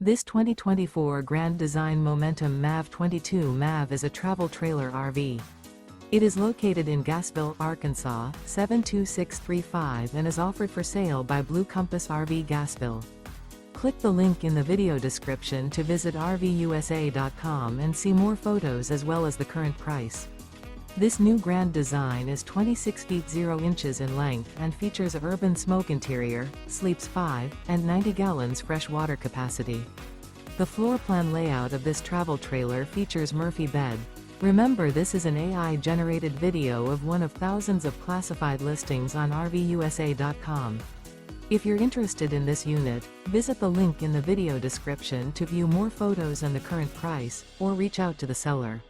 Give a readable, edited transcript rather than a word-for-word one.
This 2024 Grand Design Momentum MAV 22 MAV is a travel trailer RV. It is located in Gassville, Arkansas, 72635 and is offered for sale by Blue Compass RV Gassville. Click the link in the video description to visit RVUSA.com and see more photos as well as the current price. This new Grand Design is 26 feet 0 inches in length and features a urban smoke interior, sleeps 5, and 90 gallons fresh water capacity. The floor plan layout of this travel trailer features Murphy bed. Remember, this is an AI-generated video of one of thousands of classified listings on RVUSA.com. If you're interested in this unit, visit the link in the video description to view more photos and the current price, or reach out to the seller.